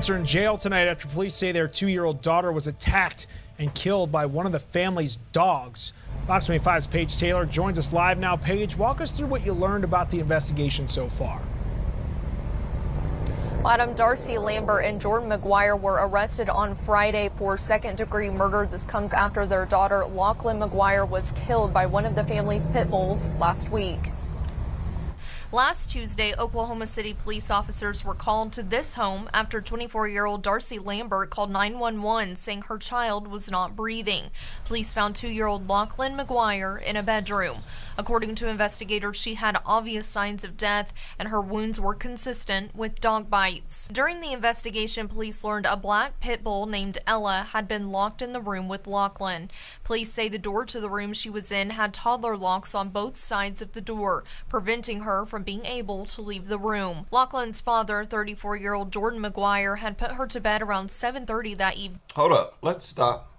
Parents are in jail tonight after police say their 2-year-old daughter was attacked and killed by one of the family's dogs. Fox 25's Paige Taylor joins us live now. Paige, walk us through what you learned about the investigation so far. Adam, Darcy Lambert and Jordan McGuire were arrested on Friday for second-degree murder. This comes after their daughter, Lachlan McGuire, was killed by one of the family's pit bulls last week. Last Tuesday, Oklahoma City police officers were called to this home after 24-year-old Darcy Lambert called 911 saying her child was not breathing. Police found 2-year-old Lachlan McGuire in a bedroom. According to investigators, she had obvious signs of death and her wounds were consistent with dog bites. During the investigation, police learned a black pit bull named Ella had been locked in the room with Lachlan. Police say the door to the room she was in had toddler locks on both sides of the door, preventing her from being able to leave the room. Lachlan's father, 34-year-old Jordan McGuire, had put her to bed around 7:30 that evening. Hold up, let's stop.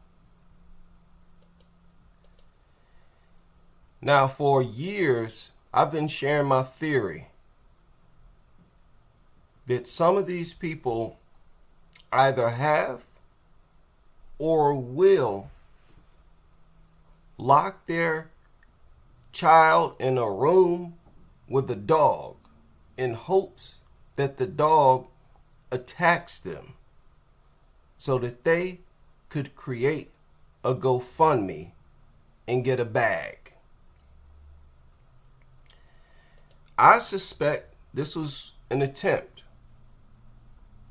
Now, for years, I've been sharing my theory that some of these people either have or will lock their child in a room with a dog in hopes that the dog attacks them so that they could create a GoFundMe and get a bag. I suspect this was an attempt.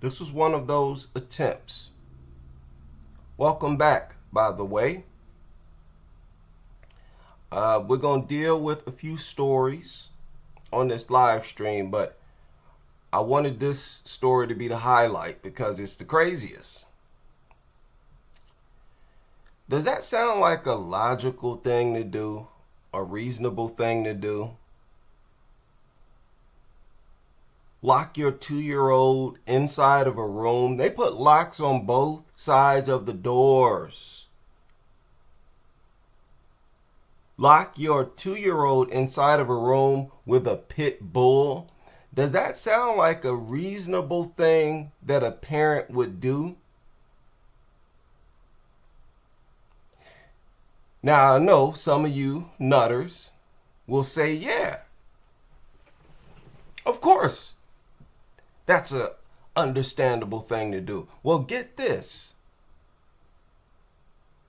This was one of those attempts. Welcome back, by the way. We're going to deal with a few stories on this live stream, but I wanted this story to be the highlight because it's the craziest. Does that sound like a logical thing to do? A reasonable thing to do? Lock your 2-year-old inside of a room. They put locks on both sides of the doors. Lock your 2-year-old inside of a room with a pit bull. Does that sound like a reasonable thing that a parent would do? Now, I know some of you nutters will say, yeah, of course, that's an understandable thing to do. Well, get this.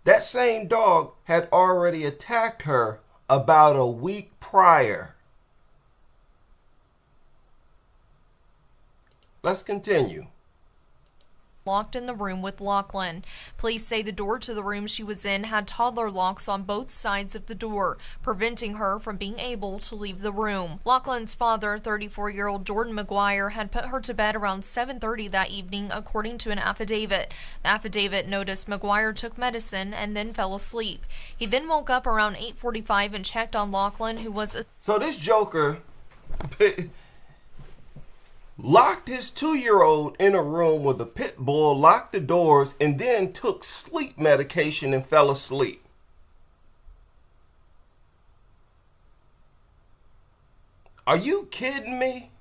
That same dog had already attacked her about a week prior. Let's continue. Locked in the room with Lachlan. Police say the door to the room she was in had toddler locks on both sides of the door, preventing her from being able to leave the room. Lachlan's father, 34-year-old Jordan McGuire, had put her to bed around 7:30 that evening, according to an affidavit. The affidavit noticed McGuire took medicine and then fell asleep. He then woke up around 8:45 and checked on Lachlan, who was So this joker locked his 2-year-old in a room with a pit bull, locked the doors, and then took sleep medication and fell asleep. Are you kidding me?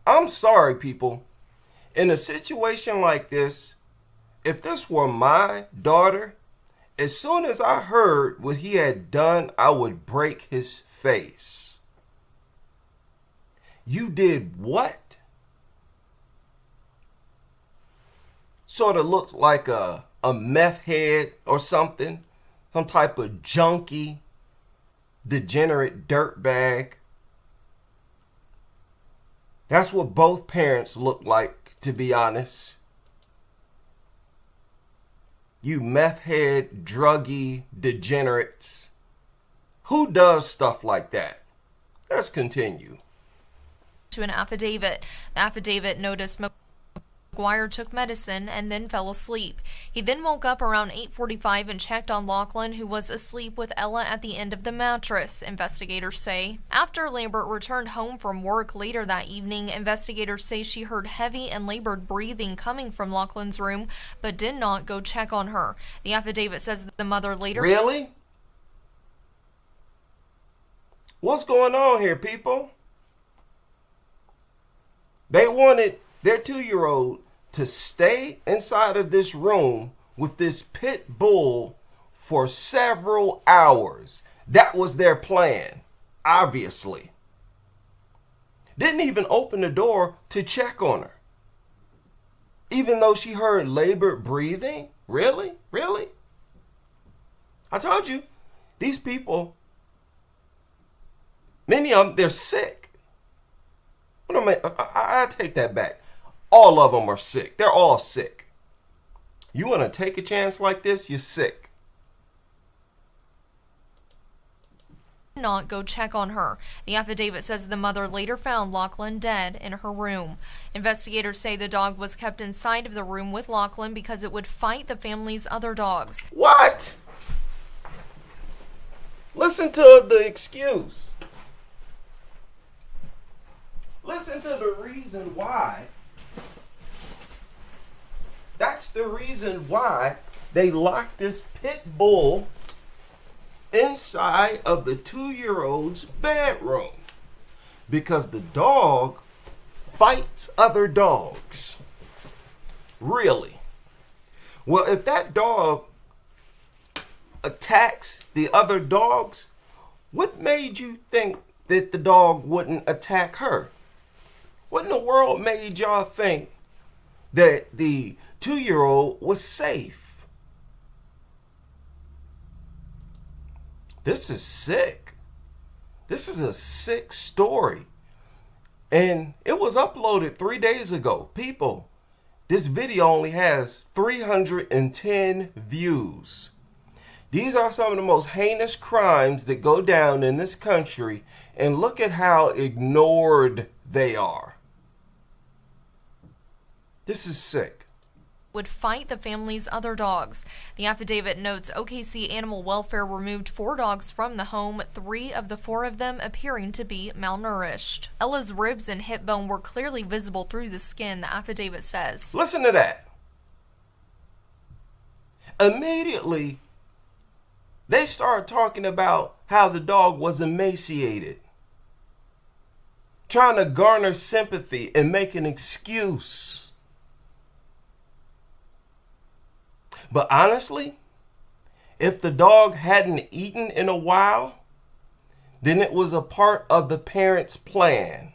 I'm sorry, people. In a situation like this, if this were my daughter, as soon as I heard what he had done, I would break his face. You did what? Sort of looks like a meth head or something. Some type of junkie, degenerate dirtbag. That's what both parents look like, to be honest. You meth head, druggy degenerates. Who does stuff like that? Let's continue. To an affidavit. The affidavit noticed McGuire took medicine and then fell asleep. He then woke up around 8:45 and checked on Lachlan, who was asleep with Ella at the end of the mattress, investigators say. After Lambert returned home from work later that evening, investigators say she heard heavy and labored breathing coming from Lachlan's room, but did not go check on her. The affidavit says that the mother later... Really? What's going on here, people? They wanted their 2-year-old to stay inside of this room with this pit bull for several hours. That was their plan, obviously. Didn't even open the door to check on her. Even though she heard labored breathing? Really? Really? I told you, these people, many of them, they're sick. What do I mean? I take that back. All of them are sick. They're all sick. You want to take a chance like this? You're sick. Not go check on her. The affidavit says the mother later found Lachlan dead in her room. Investigators say the dog was kept inside of the room with Lachlan because it would fight the family's other dogs. What? Listen to the excuse. Listen to the reason why. That's the reason why they locked this pit bull inside of the 2-year-old's bedroom. Because the dog fights other dogs. Really? Well, if that dog attacks the other dogs, what made you think that the dog wouldn't attack her? What in the world made y'all think that the 2-year-old was safe? This is sick. This is a sick story. And it was uploaded 3 days ago. People, this video only has 310 views. These are some of the most heinous crimes that go down in this country, and look at how ignored they are. This is sick. Would fight the family's other dogs. The affidavit notes OKC Animal Welfare removed 4 dogs from the home, 3 of the 4 of them appearing to be malnourished. Ella's ribs and hip bone were clearly visible through the skin, the affidavit says. Listen to that. Immediately, they start talking about how the dog was emaciated, trying to garner sympathy and make an excuse. But honestly, if the dog hadn't eaten in a while, then it was a part of the parents' plan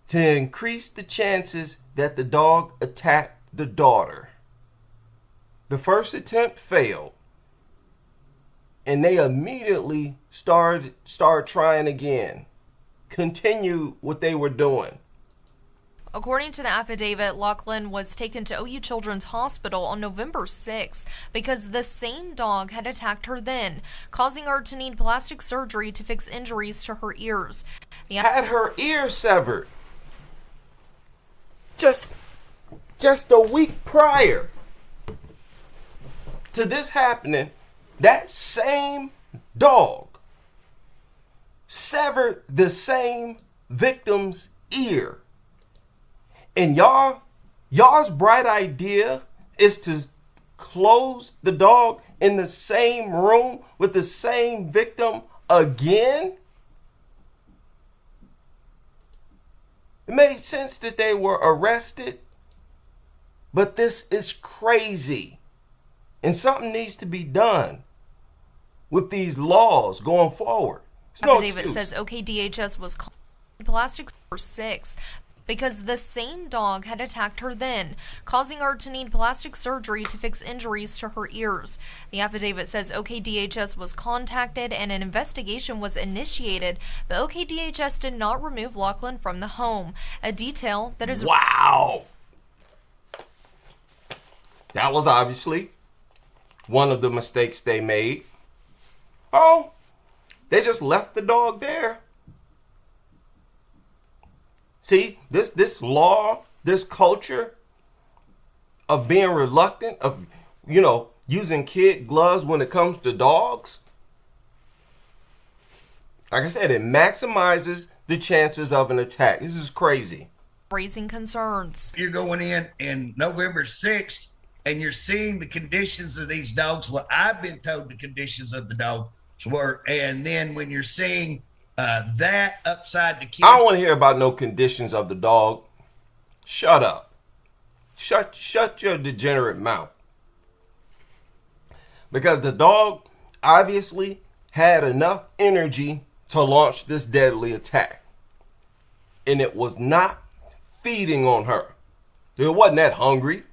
to increase the chances that the dog attacked the daughter. The first attempt failed, and they immediately started trying again, continue what they were doing. According to the affidavit, Lachlan was taken to OU Children's Hospital on November 6th because the same dog had attacked her then, causing her to need plastic surgery to fix injuries to her ears. Had her ear severed just a week prior to this happening. That same dog severed the same victim's ear. And y'all's bright idea is to close the dog in the same room with the same victim again? It made sense that they were arrested, but this is crazy. And something needs to be done with these laws going forward. The affidavit says OKDHS was called plastic for 6 because the same dog had attacked her then, causing her to need plastic surgery to fix injuries to her ears. The affidavit says OKDHS was contacted and an investigation was initiated, but OKDHS did not remove Lachlan from the home, a detail that is... Wow! That was obviously one of the mistakes they made. Oh, they just left the dog there. See, this law, this culture of being reluctant, of, using kid gloves when it comes to dogs. Like I said, it maximizes the chances of an attack. This is crazy. Raising concerns. You're going in November 6th, and you're seeing the conditions of these dogs. Well, I've been told the conditions of the dogs were, and then when you're seeing That upside the kid. I don't want to hear about no conditions of the dog. Shut up. Shut your degenerate mouth. Because the dog obviously had enough energy to launch this deadly attack. And it was not feeding on her. It wasn't that hungry.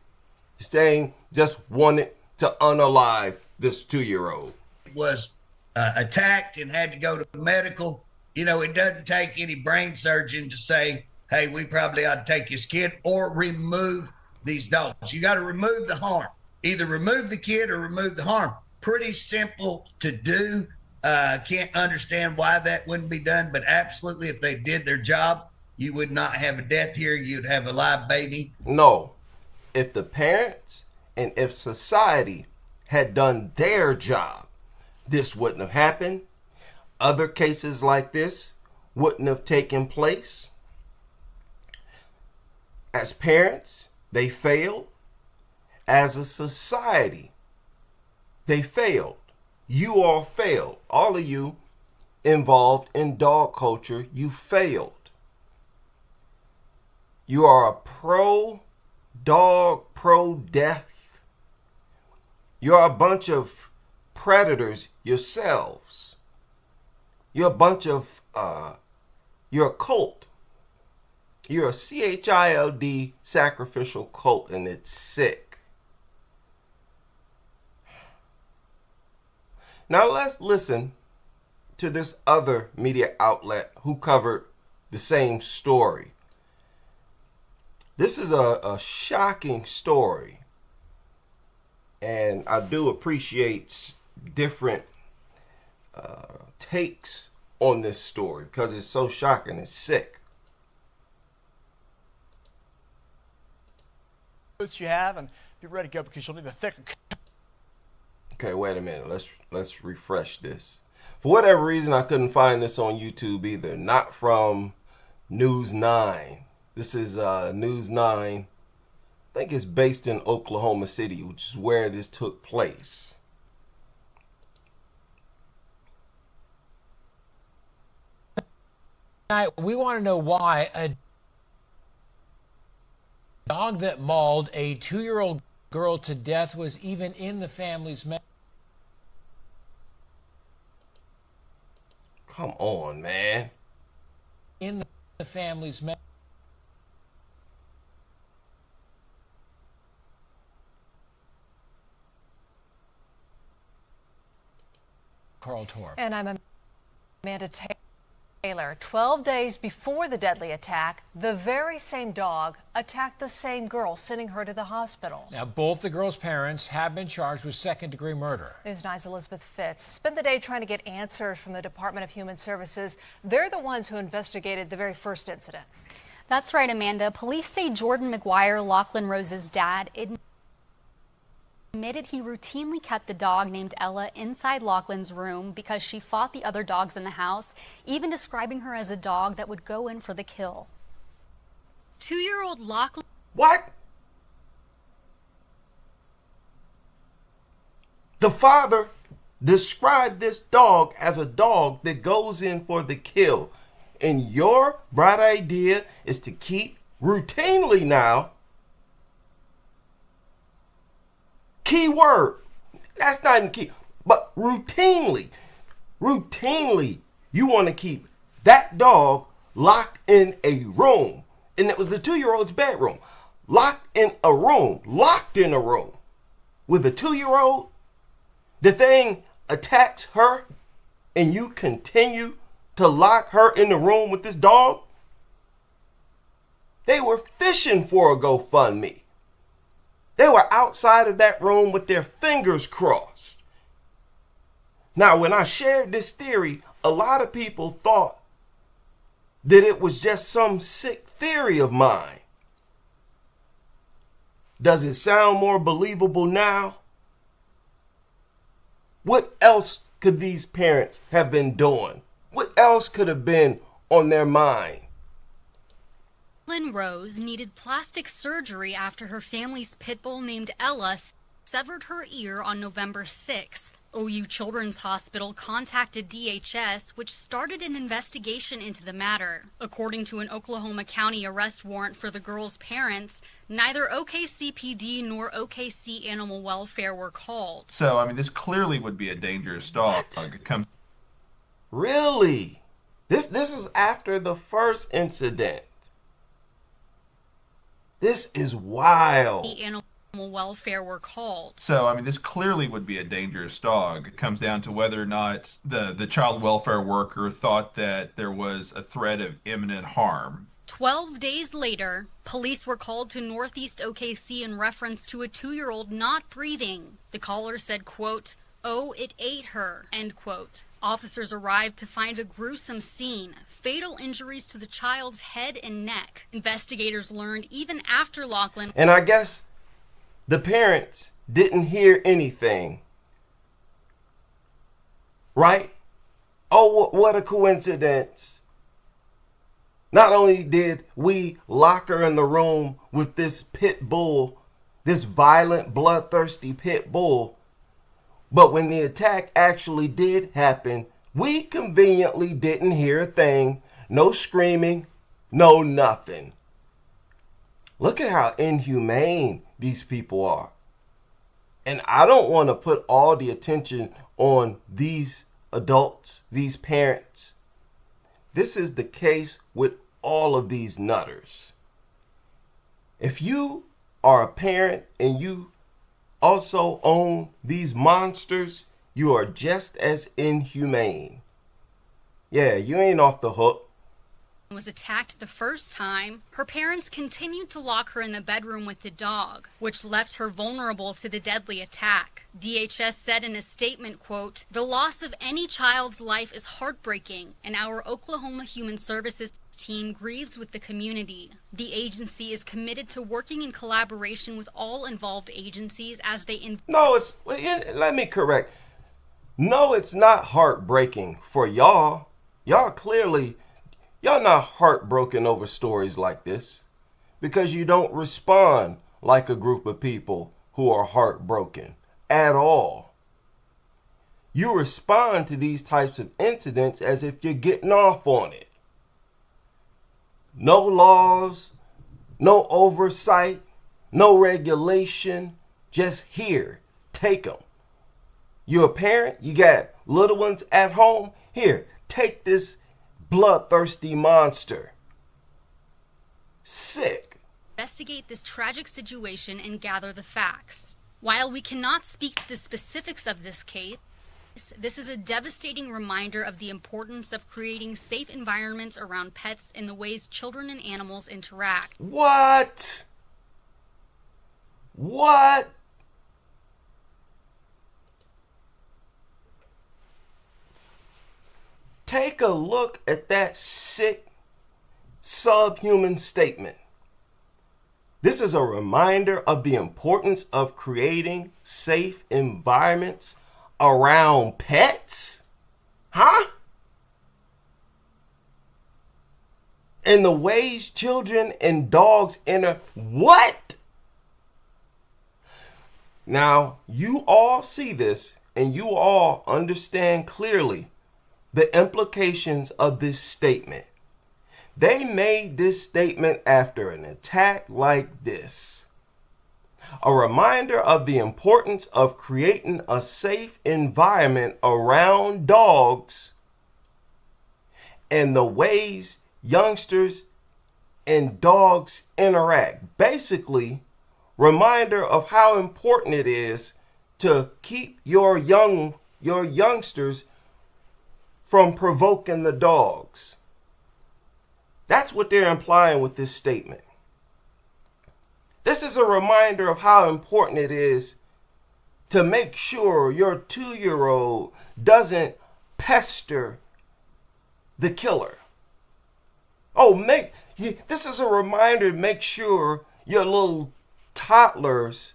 This thing just wanted to unalive this 2-year-old. Was attacked and had to go to medical. You know, it doesn't take any brain surgeon to say, hey, we probably ought to take this kid or remove these dogs. You got to remove the harm. Either remove the kid or remove the harm. Pretty simple to do. Can't understand why that wouldn't be done, but absolutely, if they did their job, you would not have a death here. You'd have a live baby. No. If the parents and if society had done their job, this wouldn't have happened. Other cases like this wouldn't have taken place. As parents, they failed. As a society, they failed. You all failed. All of you involved in dog culture, you failed. You are a pro-dog, pro-death. You're a bunch of predators yourselves. You're a bunch of, you're a cult. You're a CHILD sacrificial cult, and it's sick. Now let's listen to this other media outlet who covered the same story. This is a shocking story, and I do appreciate different takes on this story because it's so shocking and sick. You have, and be ready to go because you'll need a thicker. Okay, wait a minute. Let's refresh this. For whatever reason, I couldn't find this on YouTube either. Not from News 9. This is News 9. I think it's based in Oklahoma City, which is where this took place. We want to know why a dog that mauled a 2-year-old girl to death was even in the family's Come on, man. in the family's Carl Torp. And I'm Amanda Taylor. 12 days before the deadly attack, the very same dog attacked the same girl, sending her to the hospital. Now, both the girl's parents have been charged with second-degree murder. News 9's Elizabeth Fitz spent the day trying to get answers from the Department of Human Services. They're the ones who investigated the very first incident. That's right, Amanda. Police say Jordan McGuire, Lachlan Rose's dad, admitted he routinely kept the dog named Ella inside Lachlan's room because she fought the other dogs in the house, even describing her as a dog that would go in for the kill. 2-year-old Lachlan... What? The father described this dog as a dog that goes in for the kill. And your bright idea is to keep routinely now. Key word. That's not even key. But routinely, you want to keep that dog locked in a room. And it was the 2-year-old's bedroom. Locked in a room. With a 2-year-old. The thing attacks her and you continue to lock her in the room with this dog. They were fishing for a GoFundMe. They were outside of that room with their fingers crossed. Now, when I shared this theory, a lot of people thought that it was just some sick theory of mine. Does it sound more believable now? What else could these parents have been doing? What else could have been on their mind? Lynn Rose needed plastic surgery after her family's pit bull named Ella severed her ear on November 6th. OU Children's Hospital contacted DHS, which started an investigation into the matter. According to an Oklahoma County arrest warrant for the girl's parents, neither OKCPD nor OKC Animal Welfare were called. So, I mean, this clearly would be a dangerous dog. It comes. Really? This is after the first incident. This is wild. The Animal Welfare were called. So, I mean, this clearly would be a dangerous dog. It comes down to whether or not the child welfare worker thought that there was a threat of imminent harm. 12 days later, police were called to Northeast OKC in reference to a 2-year-old not breathing. The caller said, quote, "Oh, it ate her," end quote. Officers arrived to find a gruesome scene, fatal injuries to the child's head and neck. Investigators learned even after Lachlan. And I guess the parents didn't hear anything. Right? Oh, what a coincidence. Not only did we lock her in the room with this pit bull, this violent, bloodthirsty pit bull, but when the attack actually did happen, we conveniently didn't hear a thing. No screaming, no nothing. Look at how inhumane these people are. And I don't want to put all the attention on these adults, these parents. This is the case with all of these nutters. If you are a parent and you also own these monsters, you are just as inhumane. Yeah, you ain't off the hook. Was attacked the first time, her parents continued to lock her in the bedroom with the dog, which left her vulnerable to the deadly attack. DHS said in a statement, quote, "The loss of any child's life is heartbreaking, and our Oklahoma Human Services team grieves with the community. The agency is committed to working in collaboration with all involved agencies as they..." Let me correct. No, it's not heartbreaking for y'all. Y'all not heartbroken over stories like this because you don't respond like a group of people who are heartbroken at all. You respond to these types of incidents as if you're getting off on it. No laws, no oversight, no regulation, just here, take them. You're a parent, you got little ones at home, here, take this bloodthirsty monster. Sick. Investigate this tragic situation and gather the facts. While we cannot speak to the specifics of this case, this is a devastating reminder of the importance of creating safe environments around pets in the ways children and animals interact. What? Take a look at that sick, subhuman statement. This is a reminder of the importance of creating safe environments around pets? Huh? And the ways children and dogs what? Now, you all see this and you all understand clearly the implications of this statement. They made this statement after an attack like this. A reminder of the importance of creating a safe environment around dogs and the ways youngsters and dogs interact. Basically, reminder of how important it is to keep your youngsters from provoking the dogs. That's what they're implying with this statement. This is a reminder of how important it is to make sure your 2-year-old doesn't pester the killer. This is a reminder to make sure your little toddlers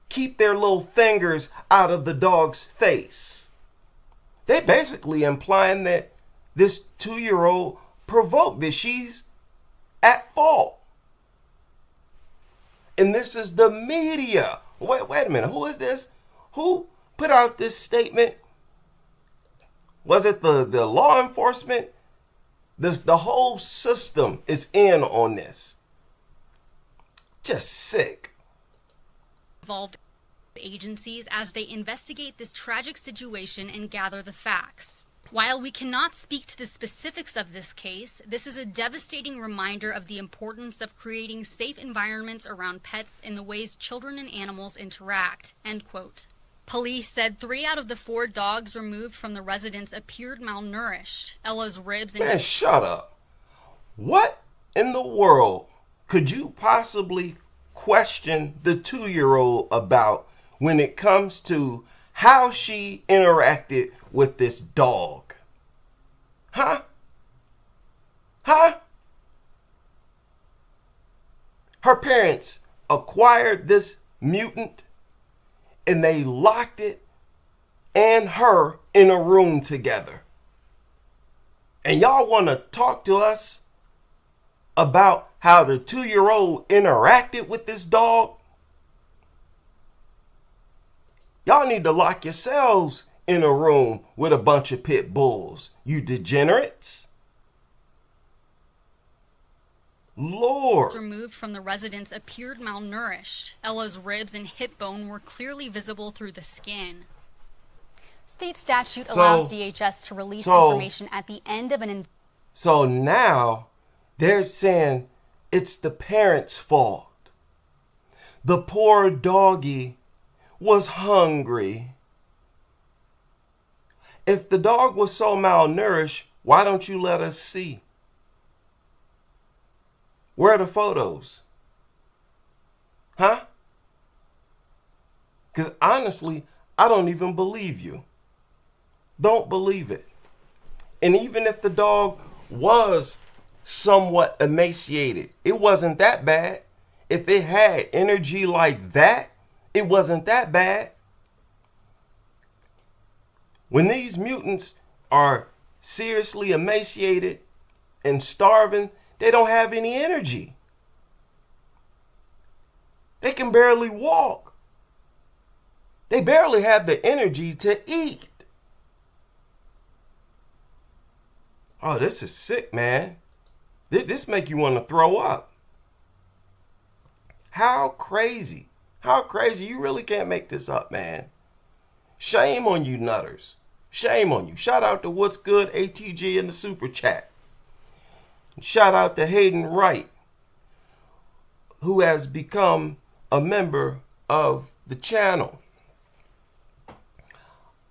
keep their little fingers out of the dog's face. They basically implying that this 2-year-old provoked, that she's at fault. And this is the media. Wait a minute. Who is this? Who put out this statement? Was it the law enforcement? The whole system is in on this. Just sick. Involved agencies as they investigate this tragic situation and gather the facts. While we cannot speak to the specifics of this case, this is a devastating reminder of the importance of creating safe environments around pets in the ways children and animals interact, end quote. Police said 3 out of the 4 dogs removed from the residence appeared malnourished. Ella's ribs and... Man, shut up. What in the world could you possibly question the 2-year-old about when it comes to how she interacted with this dog? Huh? Her parents acquired this mutant and they locked it and her in a room together. And y'all want to talk to us about how the 2-year-old interacted with this dog? Y'all need to lock yourselves in a room with a bunch of pit bulls, you degenerates. Lord. Removed from the residence appeared malnourished. Ella's ribs and hip bone were clearly visible through the skin. State statute allows DHS to release information at the end of an... So now they're saying it's the parents' fault. The poor doggy was hungry. If the dog was so malnourished, why don't you let us see? Where are the photos? Huh? Because honestly, I don't even believe you. Don't believe it. And even if the dog was somewhat emaciated, it wasn't that bad. If it had energy like that, it wasn't that bad. When these mutants are seriously emaciated and starving, they don't have any energy. They can barely walk. They barely have the energy to eat. Oh, this is sick, man. This make you want to throw up. How crazy. How crazy. You really can't make this up, man. Shame on you nutters. Shame on you. Shout out to What's Good ATG in the super chat. Shout out to Hayden Wright, who has become a member of the channel.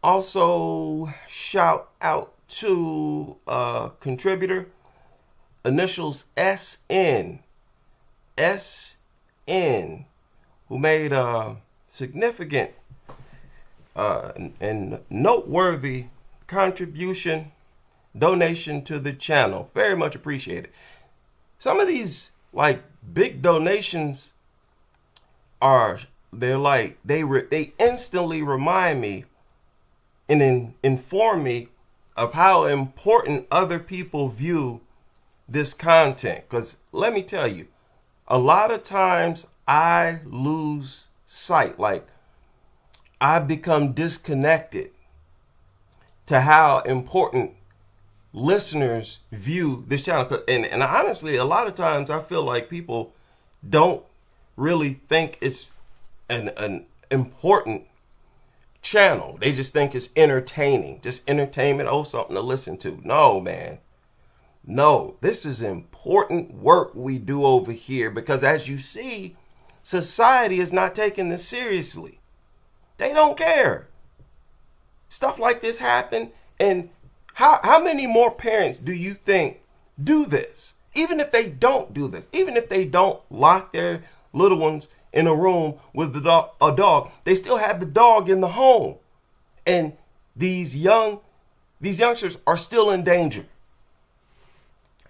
Also, shout out to a contributor, initials SN, who made a significant and noteworthy contribution, donation to the channel. Very much appreciated. Some of these like big donations they instantly remind me and inform me of how important other people view this content. Because let me tell you, a lot of times I lose sight, like I become disconnected to how important listeners view this channel. And honestly, a lot of times I feel like people don't really think it's an important channel. They just think it's entertaining, just entertainment, something to listen to. No, man. No, this is important work we do over here, because as you see, society is not taking this seriously. They don't care. Stuff like this happen, and how many more parents do you think do this? Even if they don't do this, even if they don't lock their little ones in a room with a dog, they still have the dog in the home. And these youngsters are still in danger.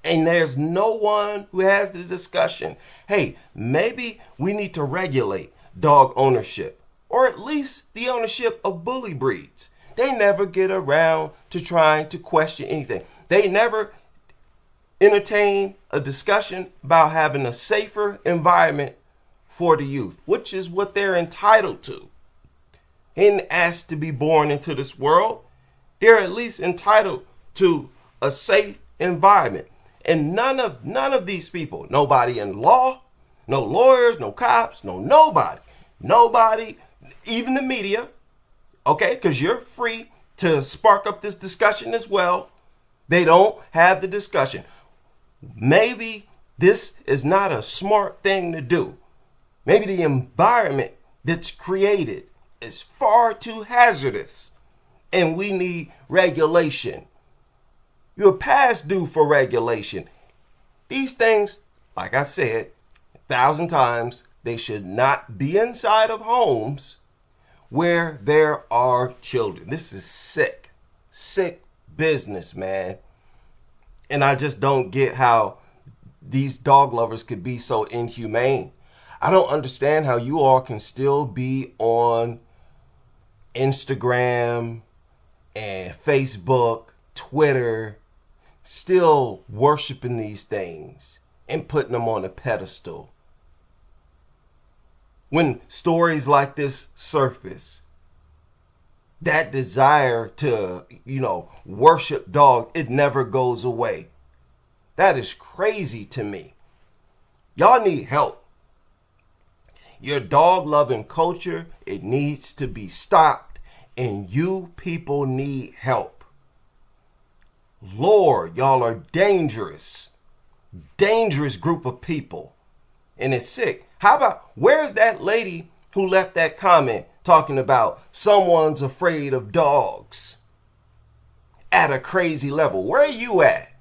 And there's no one who has the discussion, hey, maybe we need to regulate dog ownership, or at least the ownership of bully breeds. They never get around to trying to question anything. They never entertain a discussion about having a safer environment for the youth, which is what they're entitled to. and asked to be born into this world. They're at least entitled to a safe environment. And none of these people, nobody in law, no lawyers, no cops, nobody, even the media, okay, because you're free to spark up this discussion as well. They don't have the discussion. Maybe this is not a smart thing to do. Maybe the environment that's created is far too hazardous and we need regulation. You're past due for regulation. These things, like I said 1,000 times, they should not be inside of homes where there are children. This is sick business, man. And I just don't get how these dog lovers could be so inhumane. I don't understand how you all can still be on Instagram and Facebook, Twitter, still worshiping these things and putting them on a pedestal. When stories like this surface, that desire to, worship dogs, it never goes away. That is crazy to me. Y'all need help. Your dog loving culture, it needs to be stopped, and you people need help. Lord, y'all are dangerous group of people, and it's sick. How about, where's that lady who left that comment talking about someone's afraid of dogs at a crazy level? Where are you at?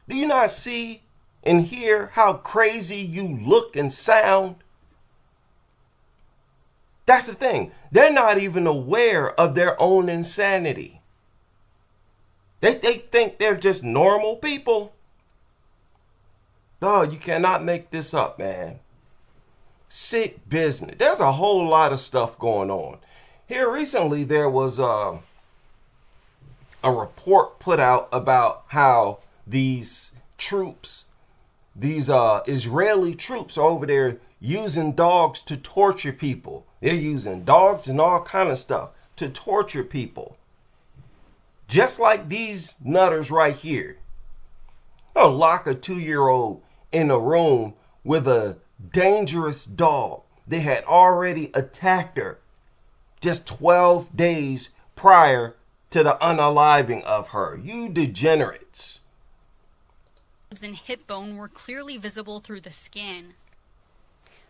Do you not see and hear how crazy you look and sound? That's the thing. They're not even aware of their own insanity. They think they're just normal people. Oh, you cannot make this up, man. Sick business. There's a whole lot of stuff going on. Here recently, there was a report put out about how these troops, these Israeli troops are over there using dogs to torture people. They're using dogs and all kind of stuff to torture people. Just like these nutters right here. They'll lock a 2-year-old in a room with a dangerous dog. They had already attacked her just 12 days prior to the unaliving of her. You degenerates. And hip bone were clearly visible through the skin.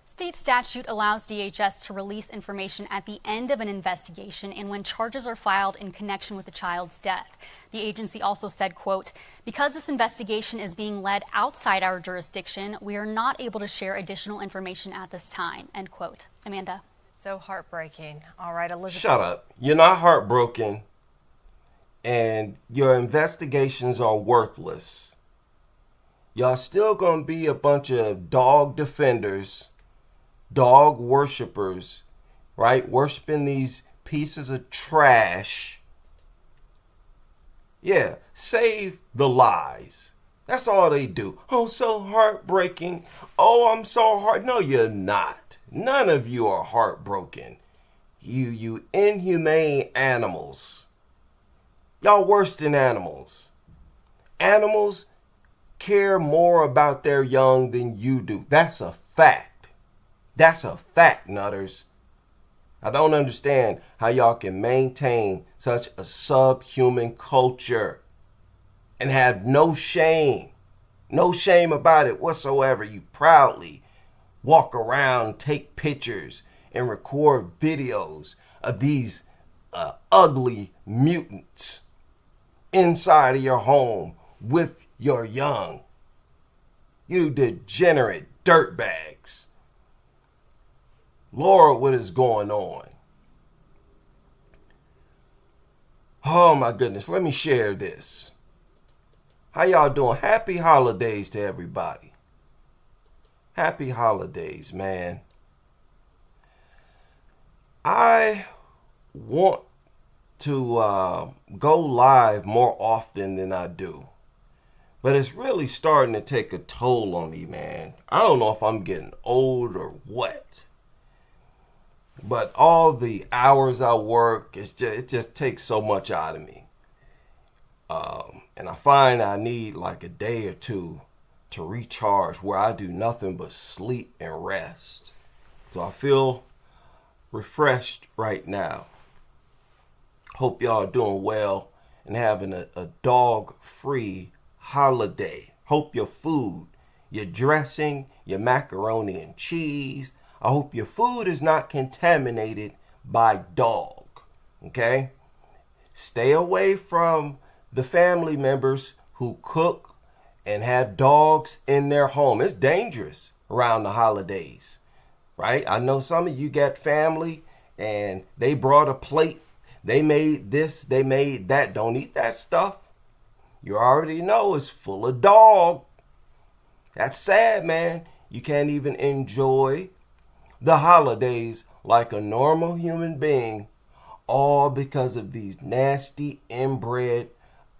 State statute allows DHS to release information at the end of an investigation and when charges are filed in connection with the child's death. The agency also said, quote, because this investigation is being led outside our jurisdiction, we are not able to share additional information at this time, end quote. Amanda. So heartbreaking. All right, Elizabeth. Shut up. You're not heartbroken, and your investigations are worthless. Y'all still gonna be a bunch of dog defenders, dog worshipers, right? Worshiping these pieces of trash. Yeah, save the lies. That's all they do. Oh, so heartbreaking. Oh, I'm so hard. No, you're not. None of you are heartbroken. You inhumane animals. Y'all worse than animals. Animals care more about their young than you do. That's a fact. That's a fact, nutters. I don't understand how y'all can maintain such a subhuman culture and have no shame about it whatsoever. You proudly walk around, take pictures, and record videos of these ugly mutants inside of your home with your young. You degenerate dirtbags. Lord, what is going on? Oh my goodness, let me share this. How y'all doing? Happy holidays to everybody. Happy holidays, man. I want to go live more often than I do. But it's really starting to take a toll on me, man. I don't know if I'm getting old or what. but all the hours I work, it just takes so much out of me. And I find I need like a day or two to recharge where I do nothing but sleep and rest. So I feel refreshed right now. Hope y'all are doing well and having a dog-free holiday. Hope your food, your dressing, your macaroni and cheese, I hope your food is not contaminated by dog, okay? Stay away from the family members who cook and have dogs in their home. It's dangerous around the holidays, right? I know some of you got family and they brought a plate. They made this, they made that. Don't eat that stuff. You already know it's full of dog. That's sad, man. You can't even enjoy the holidays like a normal human being, all because of these nasty, inbred,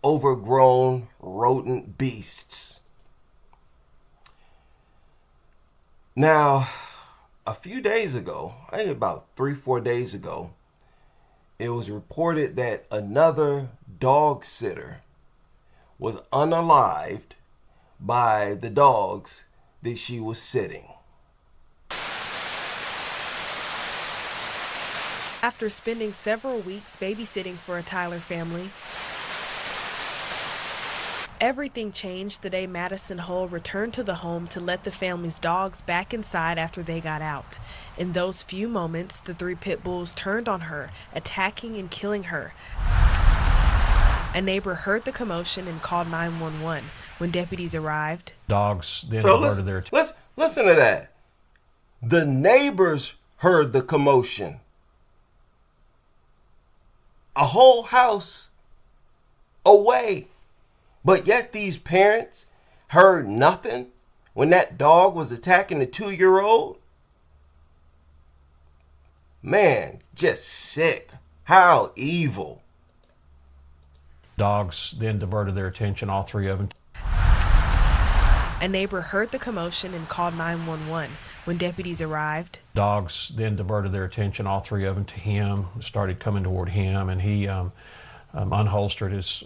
overgrown rodent beasts. Now, a few days ago, I think about 3-4 days ago, it was reported that another dog sitter was unalived by the dogs that she was sitting. After spending several weeks babysitting for a Tyler family, everything changed the day Madison Hull returned to the home to let the family's dogs back inside after they got out. In those few moments, the 3 pit bulls turned on her, attacking and killing her. A neighbor heard the commotion and called 911. When deputies arrived, dogs then so diverted their listen to that. The neighbors heard the commotion. A whole house away. But yet these parents heard nothing when that dog was attacking the 2-year-old? Man, just sick. How evil. dogs then diverted their attention, all 3 of them. A neighbor heard the commotion and called 911. When deputies arrived, dogs then diverted their attention, all 3 of them, to him, started coming toward him, and he unholstered his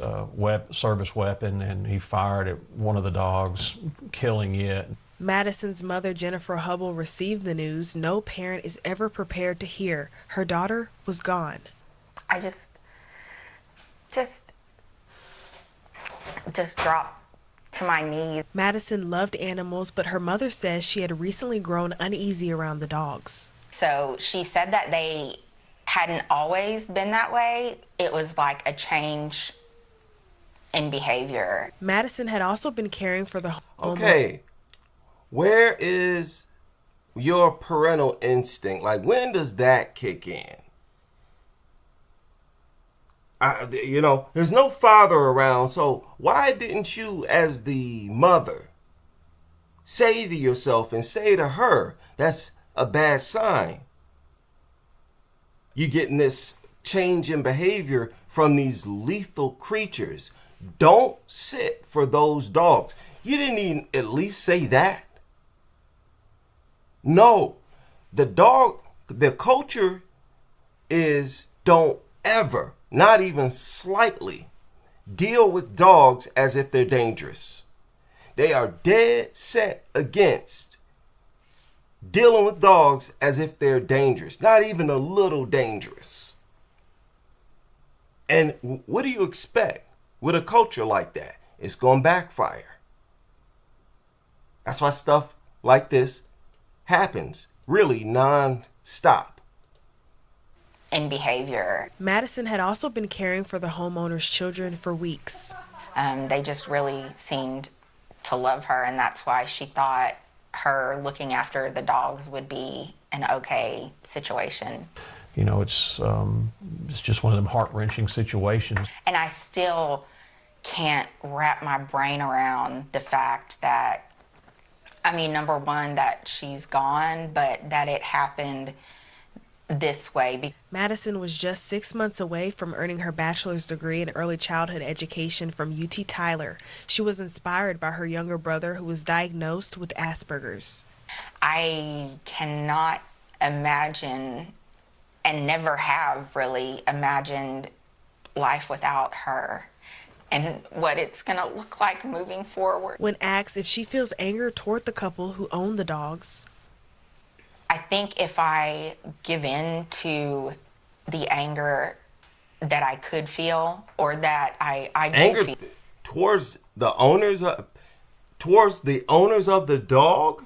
service weapon, and he fired at one of the dogs, killing it. Madison's mother, Jennifer Hubble, received the news no parent is ever prepared to hear. Her daughter was gone. I just dropped to my knees. Madison loved animals, but her mother says she had recently grown uneasy around the dogs. So she said that they hadn't always been that way. It was like a change in behavior. Madison had also been caring for the Okay, where is your parental instinct? Like, when does that kick in? There's no father around, so why didn't you, as the mother, say to yourself and say to her, that's a bad sign. You're getting this change in behavior from these lethal creatures. Don't sit for those dogs. You didn't even at least say that. No, the culture is don't ever, not even slightly, deal with dogs as if they're dangerous. They are dead set against dealing with dogs as if they're dangerous, not even a little dangerous. And what do you expect with a culture like that? It's going to backfire. That's why stuff like this happens really non-stop. In behavior. Madison had also been caring for the homeowner's children for weeks. They just really seemed to love her, and that's why she thought her looking after the dogs would be an okay situation. You know, it's just one of them heart-wrenching situations. And I still can't wrap my brain around the fact that, number one, that she's gone, but that it happened this way. Madison was just 6 months away from earning her bachelor's degree in early childhood education from UT Tyler. She was inspired by her younger brother, who was diagnosed with Asperger's. I cannot imagine and never have really imagined life without her and what it's going to look like moving forward. When asked if she feels anger toward the couple who own the dogs, I think if I give in to the anger that I could feel, or that I Anger do feel towards the owners of the dog?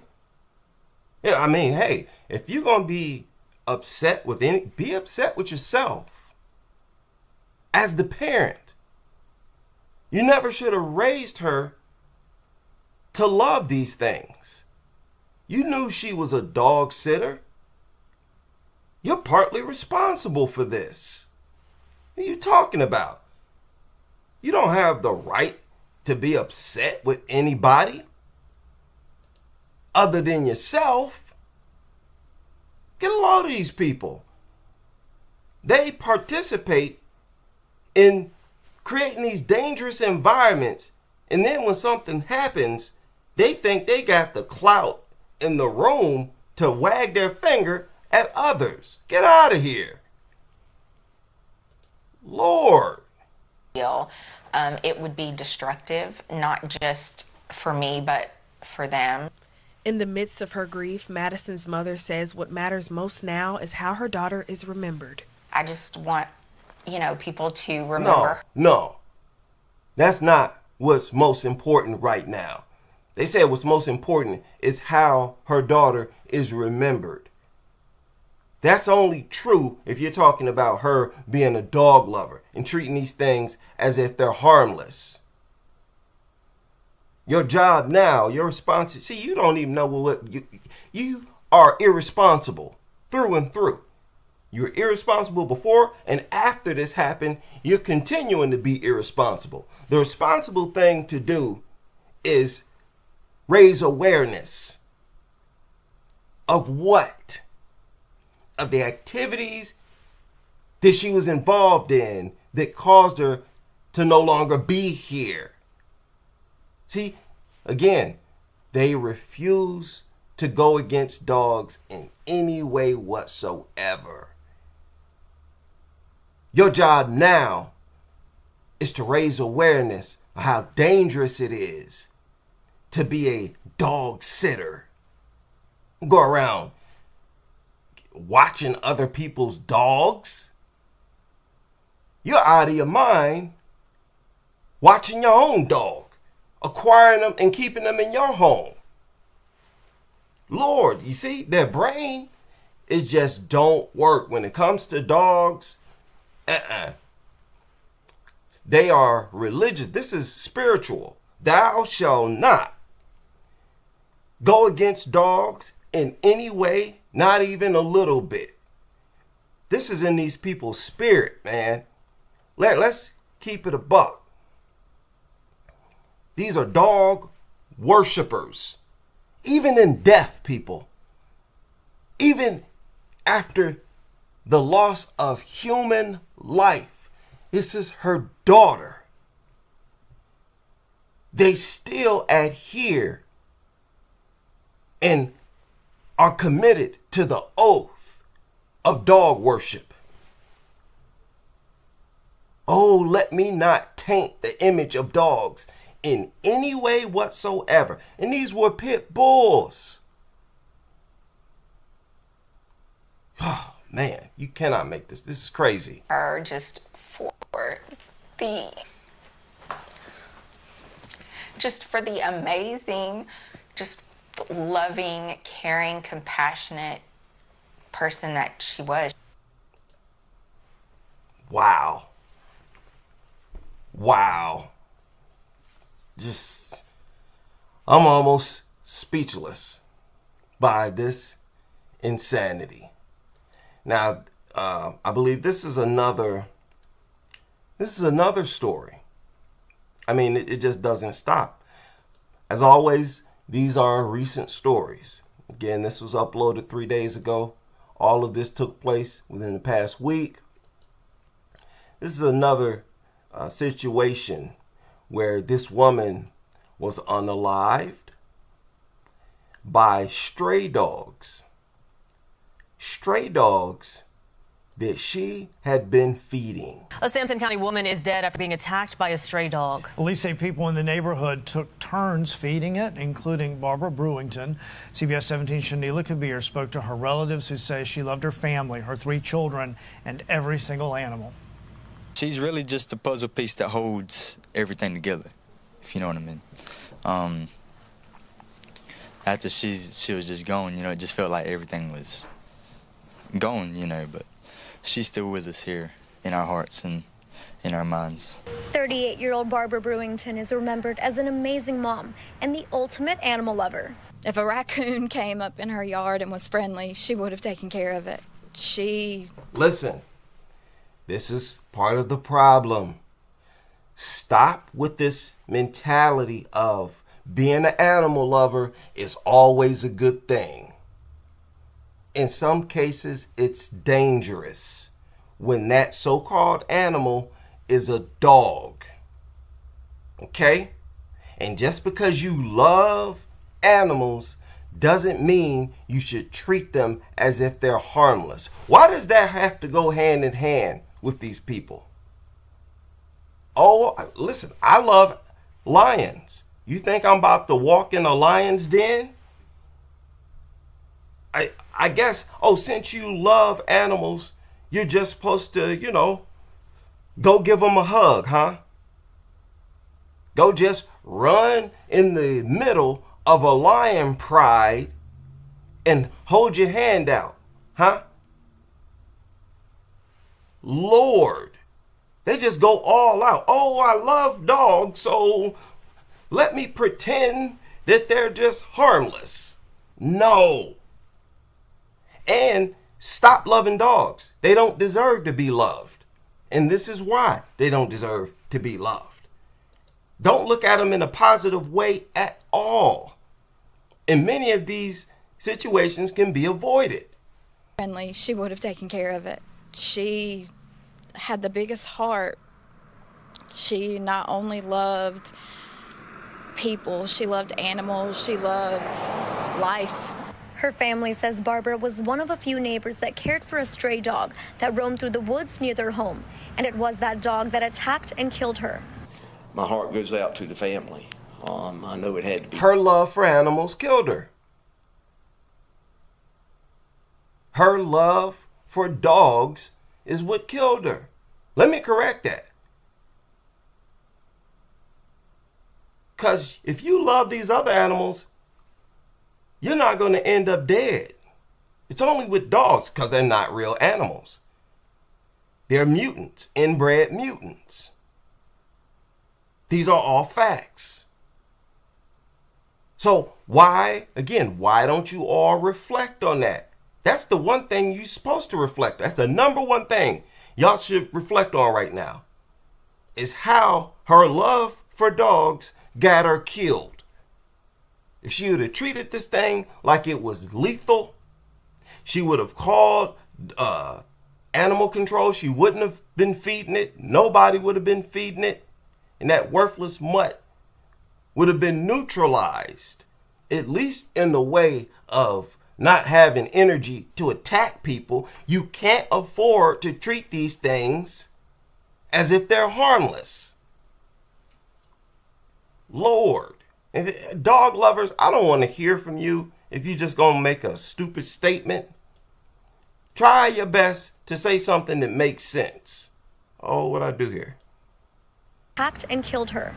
Yeah, I mean, hey, if you're gonna be upset with be upset with yourself as the parent. You never should have raised her to love these things. You knew she was a dog sitter. You're partly responsible for this. What are you talking about? You don't have the right to be upset with anybody other than yourself. Get a load of these people. They participate in creating these dangerous environments, and then when something happens, they think they got the clout in the room to wag their finger at others. Get out of here. Lord. It would be destructive, not just for me, but for them. in the midst of her grief, Madison's mother says what matters most now is how her daughter is remembered. I just want, people to remember. No. That's not what's most important right now. They said what's most important is how her daughter is remembered. That's only true if you're talking about her being a dog lover and treating these things as if they're harmless. Your job now, your response, see, you don't even know what you are irresponsible through and through. You're irresponsible before, and after this happened, you're continuing to be irresponsible. The responsible thing to do is raise awareness of what? Of the activities that she was involved in that caused her to no longer be here. See, again, they refuse to go against dogs in any way whatsoever. Your job now is to raise awareness of how dangerous it is to be a dog sitter. Go around watching other people's dogs. You're out of your mind watching your own dog, acquiring them and keeping them in your home. Lord, you see, their brain is just don't work when it comes to dogs. They are religious. This is spiritual. Thou shalt not go against dogs in any way, not even a little bit. This is in these people's spirit, man. Let's keep it a buck. These are dog worshipers. Even in death, people. Even after the loss of human life. This is her daughter. They still adhere and are committed to the oath of dog worship. Oh, let me not taint the image of dogs in any way whatsoever. And these were pit bulls. Oh, man, you cannot make this. This is crazy. Or just for the amazing, just loving, caring, compassionate person that she was. Wow. I'm almost speechless by this insanity. Now, I believe this is another story. I mean, it just doesn't stop. As always, these are recent stories. Again, this was uploaded 3 days ago. All of this took place within the past week. This is another situation where this woman was unalived by stray dogs. Stray dogs that she had been feeding. A Sampson County woman is dead after being attacked by a stray dog. Police say people in the neighborhood took turns feeding it, including Barbara Brewington. CBS 17's Shanila Kabir spoke to her relatives who say she loved her family, her 3 children, and every single animal. She's really just the puzzle piece that holds everything together, if you know what I mean. After she was just gone, it just felt like everything was gone, but she's still with us here in our hearts and in our minds. 38-year-old Barbara Brewington is remembered as an amazing mom and the ultimate animal lover. If a raccoon came up in her yard and was friendly, she would have taken care of it. Listen, this is part of the problem. Stop with this mentality of being an animal lover is always a good thing. In some cases, it's dangerous when that so-called animal is a dog. Okay? And just because you love animals doesn't mean you should treat them as if they're harmless. Why does that have to go hand in hand with these people? Oh, listen, I love lions. You think I'm about to walk in a lion's den? I guess, since you love animals, you're just supposed to, go give them a hug, huh? Go just run in the middle of a lion pride and hold your hand out, huh? Lord, they just go all out. Oh, I love dogs, so let me pretend that they're just harmless. No. And stop loving dogs. They don't deserve to be loved. And this is why they don't deserve to be loved. Don't look at them in a positive way at all. And many of these situations can be avoided. Friendly, she would have taken care of it. She had the biggest heart. She not only loved people, she loved animals, she loved life. Her family says Barbara was one of a few neighbors that cared for a stray dog that roamed through the woods near their home. And it was that dog that attacked and killed her. My heart goes out to the family. I know it had to be. Her love for animals killed her. Her love for dogs is what killed her. Let me correct that. Because if you love these other animals, you're not going to end up dead. It's only with dogs because they're not real animals. They're mutants, inbred mutants. These are all facts. So why don't you all reflect on that? That's the one thing you're supposed to reflect. That's the number one thing y'all should reflect on right now, is how her love for dogs got her killed. If she would have treated this thing like it was lethal, she would have called animal control. She wouldn't have been feeding it. Nobody would have been feeding it. And that worthless mutt would have been neutralized, at least in the way of not having energy to attack people. You can't afford to treat these things as if they're harmless. Lord. Dog lovers, I don't want to hear from you if you're just going to make a stupid statement. Try your best to say something that makes sense. Oh, what'd I do here? Attacked and killed her.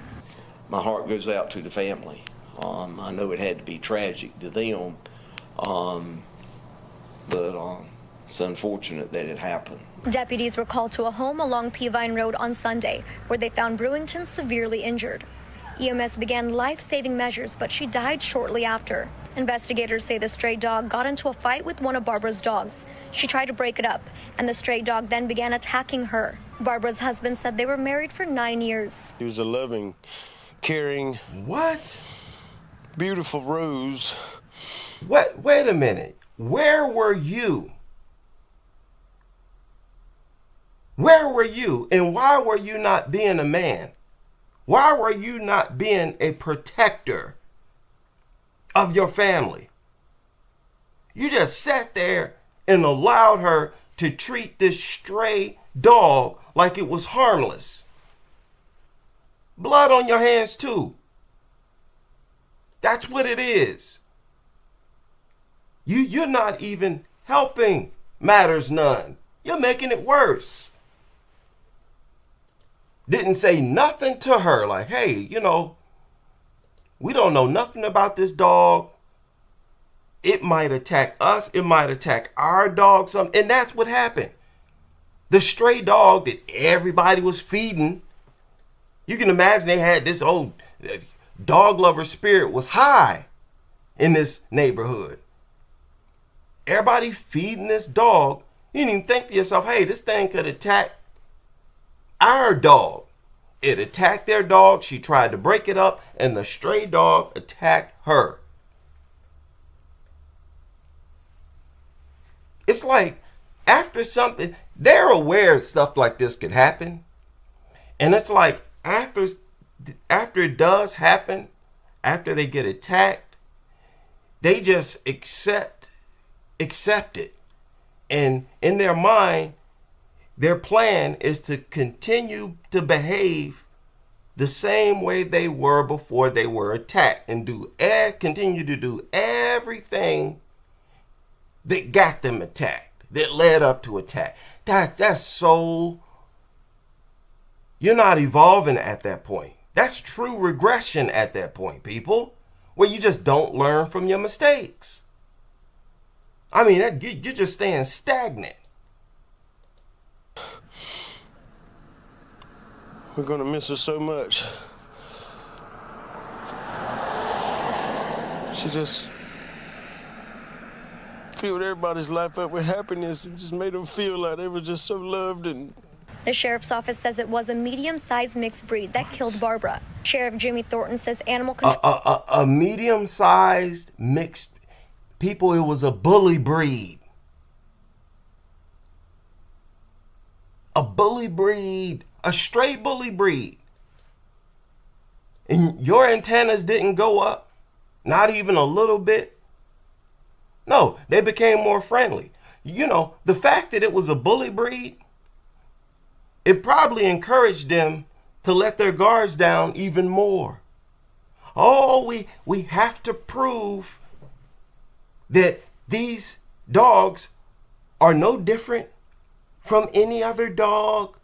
My heart goes out to the family. I know it had to be tragic to them, but it's unfortunate that it happened. Deputies were called to a home along Peavine Road on Sunday, where they found Brewington severely injured. EMS began life-saving measures, but she died shortly after. Investigators say the stray dog got into a fight with one of Barbara's dogs. She tried to break it up, and the stray dog then began attacking her. Barbara's husband said they were married for 9 years. He was a loving, caring, beautiful Rose. Wait a minute. Where were you? Where were you, and why were you not being a man? Why were you not being a protector of your family? You just sat there and allowed her to treat this stray dog like it was harmless. Blood on your hands too. That's what it is. You're not even helping matters none. You're making it worse. Didn't say nothing to her like, hey, you know, we don't know nothing about this dog. It might attack us. It might attack our dog. And that's what happened. The stray dog that everybody was feeding, you can imagine they had this old dog lover spirit was high in this neighborhood. Everybody feeding this dog. You didn't even think to yourself, hey, this thing could attack our dog. It attacked their dog. She tried to break it up, and the stray dog attacked her. It's like after something, they're aware stuff like this could happen. And it's like after it does happen, after they get attacked, they just accept it. And in their mind, their plan is to continue to behave the same way they were before they were attacked and continue to do everything that got them attacked, that led up to attack. That's so, you're not evolving at that point. That's true regression at that point, people, where you just don't learn from your mistakes. I mean, you're just staying stagnant. We're gonna miss her so much. She just filled everybody's life up with happiness and just made them feel like they were just so loved. And the sheriff's office says it was a medium-sized mixed breed that killed Barbara. Sheriff Jimmy Thornton says animal control... A medium-sized mixed... People, it was a bully breed. A bully breed. A straight bully breed. And your antennas didn't go up. Not even a little bit. No, they became more friendly. You know, the fact that it was a bully breed, it probably encouraged them to let their guards down even more. Oh, we have to prove that these dogs are no different from any other dog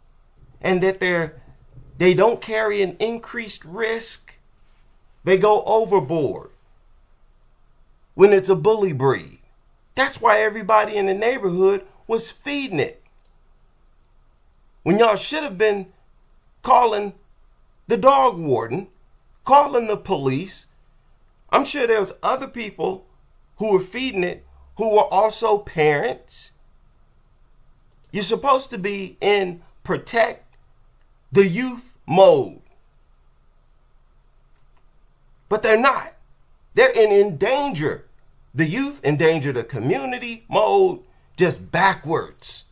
and that they don't carry an increased risk. They go overboard when it's a bully breed. That's why everybody in the neighborhood was feeding it. When y'all should have been calling the dog warden, calling the police. I'm sure there was other people who were feeding it who were also parents. You're supposed to be in protect the youth mode. But they're not. They're in endanger the youth, endanger the community mode, just backwards.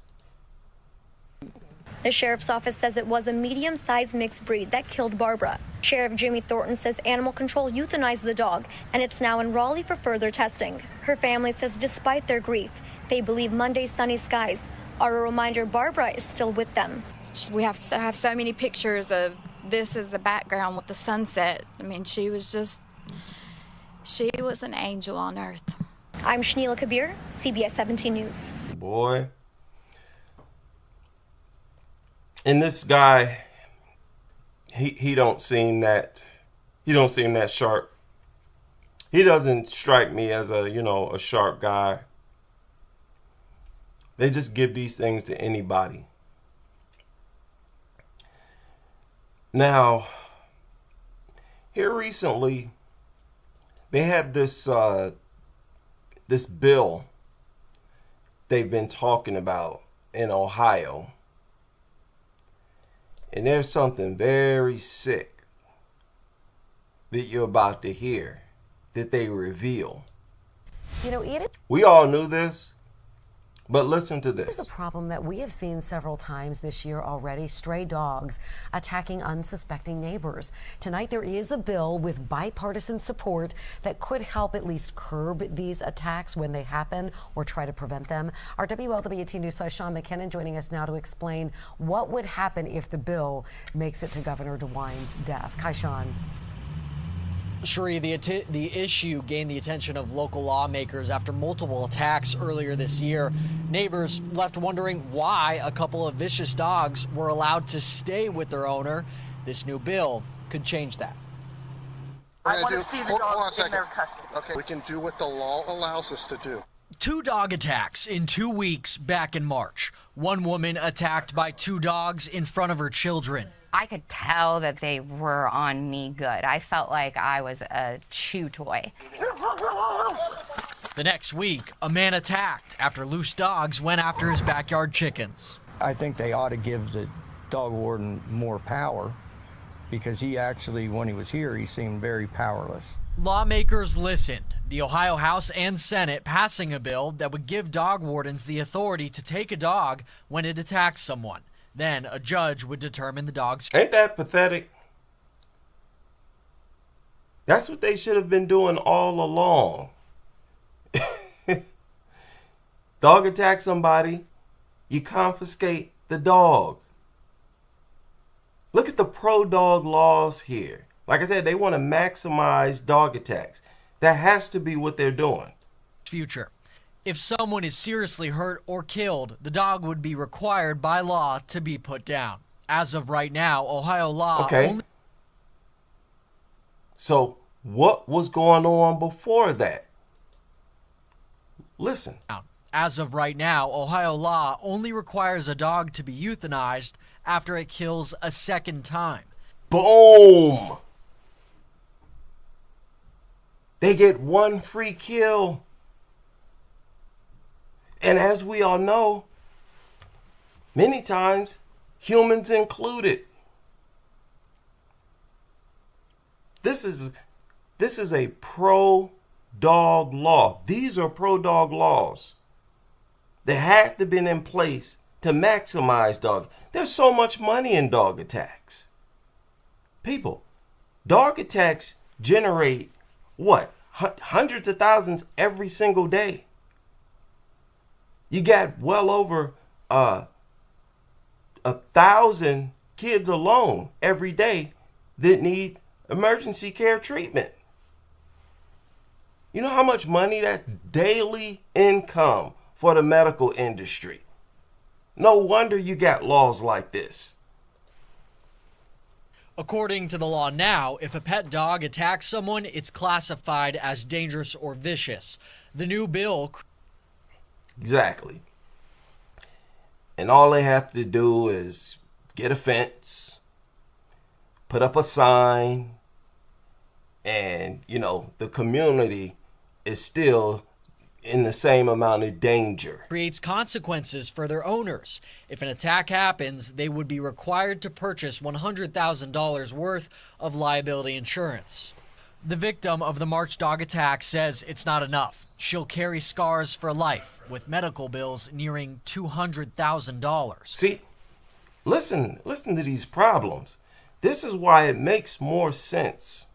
The sheriff's office says it was a medium-sized mixed breed that killed Barbara. Sheriff Jimmy Thornton says animal control euthanized the dog, and it's now in Raleigh for further testing. Her family says despite their grief, they believe Monday's sunny skies are a reminder Barbara is still with them. We have so many pictures of this as the background with the sunset. I mean, she was an angel on earth. I'm Shanila Kabir, CBS 17 News. Boy. And this guy, he don't seem that sharp. He doesn't strike me as a sharp guy. They just give these things to anybody. Now, here recently, they had this bill they've been talking about in Ohio. And there's something very sick that you're about to hear that they reveal. We all knew this, But listen to this. There's a problem that we have seen several times this year already, stray dogs attacking unsuspecting neighbors. Tonight there is a bill with bipartisan support that could help at least curb these attacks when they happen or try to prevent them. Our WLWT News Sci's Sean McKinnon joining us now to explain what would happen if the bill makes it to Governor DeWine's desk. Hi, Sean. Cherie, the issue gained the attention of local lawmakers after multiple attacks earlier this year. Neighbors left wondering why a couple of vicious dogs were allowed to stay with their owner. This new bill could change that. I want to see the dogs in their custody. Okay, we can do what the law allows us to do. 2 dog attacks in 2 weeks back in March. One woman attacked by 2 dogs in front of her children. I could tell that they were on me good. I felt like I was a chew toy. The next week, a man attacked after loose dogs went after his backyard chickens. I think they ought to give the dog warden more power because he actually, when he was here, he seemed very powerless. Lawmakers listened. The Ohio House and Senate passing a bill that would give dog wardens the authority to take a dog when it attacks someone. Then a judge would determine the dog's... Ain't that pathetic? That's what they should have been doing all along. Dog attack somebody, you confiscate the dog. Look at the pro-dog laws here. Like I said, they want to maximize dog attacks. That has to be what they're doing. Future. If someone is seriously hurt or killed, the dog would be required by law to be put down. As of right now, Ohio law... Okay. So what was going on before that? Listen. As of right now, Ohio law only requires a dog to be euthanized after it kills a second time. Boom! They get 1 free kill. And as we all know, many times, humans included. This is a pro-dog law. These are pro-dog laws that have to be in place to maximize dog. There's so much money in dog attacks. People, dog attacks generate what? Hundreds of thousands every single day. You got well over 1,000 kids alone every day that need emergency care treatment. You know how much money that's daily income for the medical industry. No wonder you got laws like this. According to the law now, if a pet dog attacks someone, it's classified as dangerous or vicious. The new bill... Exactly. And all they have to do is get a fence, put up a sign, and, you know, the community is still in the same amount of danger. Creates consequences for their owners. If an attack happens, they would be required to purchase $100,000 worth of liability insurance. The victim of the March dog attack says it's not enough. She'll carry scars for life, with medical bills nearing $200,000. See, listen to these problems. This is why it makes more sense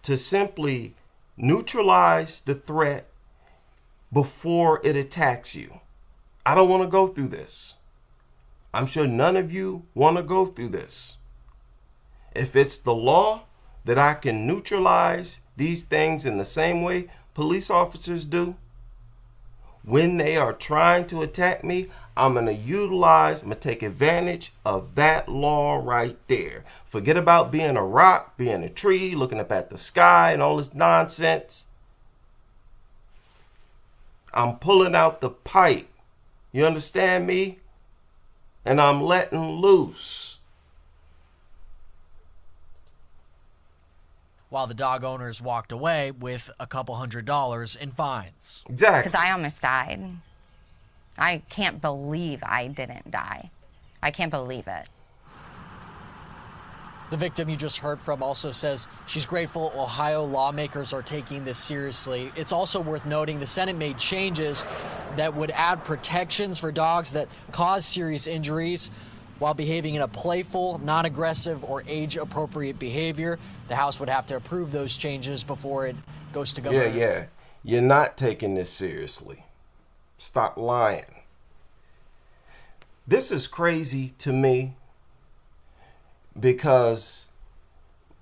to simply neutralize the threat before it attacks you. I don't want to go through this. I'm sure none of you want to go through this. If it's the law that I can neutralize these things in the same way police officers do, when they are trying to attack me, I'm going to take advantage of that law right there. Forget about being a rock, being a tree, looking up at the sky and all this nonsense. I'm pulling out the pipe. You understand me? And I'm letting loose. While the dog owners walked away with a couple $100 in fines. Exactly. Because I almost died. I can't believe I didn't die. I can't believe it. The victim you just heard from also says she's grateful Ohio lawmakers are taking this seriously. It's also worth noting the Senate made changes that would add protections for dogs that cause serious injuries while behaving in a playful, non-aggressive, or age-appropriate behavior. The House would have to approve those changes before it goes to government. Yeah. You're not taking this seriously. Stop lying. This is crazy to me because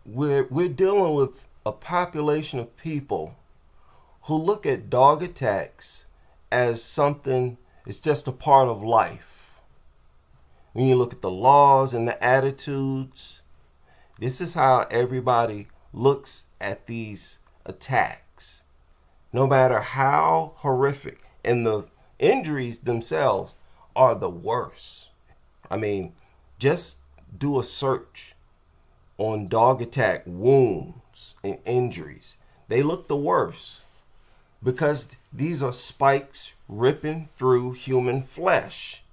we're dealing with a population of people who look at dog attacks as something, it's just a part of life. When you look at the laws and the attitudes, this is how everybody looks at these attacks. No matter how horrific, and the injuries themselves are the worst. I mean, just do a search on dog attack wounds and injuries. They look the worst because these are spikes ripping through human flesh.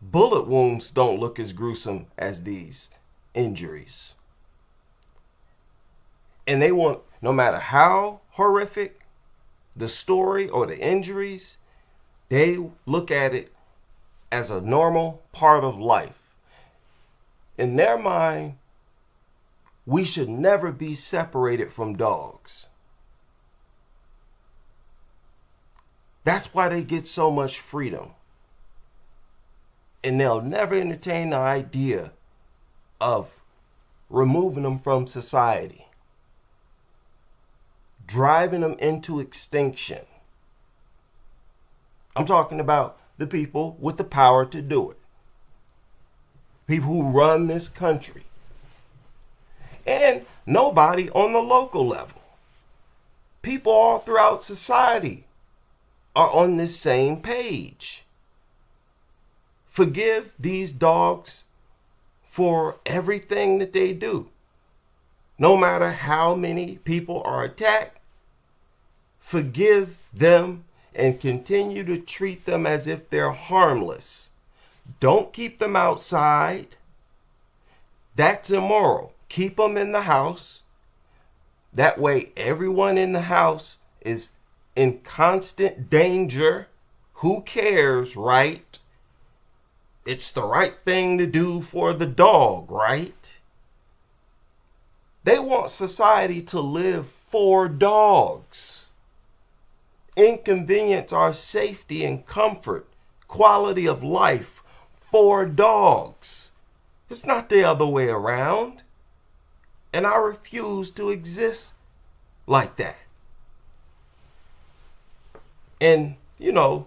Bullet wounds don't look as gruesome as these injuries. And they want, no matter how horrific the story or the injuries, they look at it as a normal part of life. In their mind, we should never be separated from dogs. That's why they get so much freedom. And they'll never entertain the idea of removing them from society, driving them into extinction. I'm talking about the people with the power to do it. People who run this country. And nobody on the local level. People all throughout society are on this same page. Forgive these dogs for everything that they do. No matter how many people are attacked, forgive them and continue to treat them as if they're harmless. Don't keep them outside. That's immoral. Keep them in the house. That way everyone in the house is in constant danger. Who cares, right? It's the right thing to do for the dog, right? They want society to live for dogs. Inconvenience our safety and comfort, quality of life for dogs. It's not the other way around. And I refuse to exist like that. And, you know,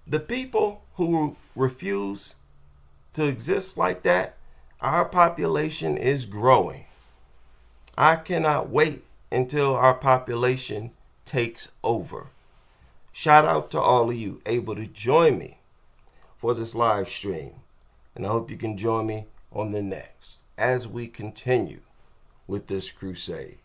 the people who refuse to exist like that, our population is growing. I cannot wait until our population takes over. Shout out to all of you able to join me for this live stream. And I hope you can join me on the next as we continue with this crusade.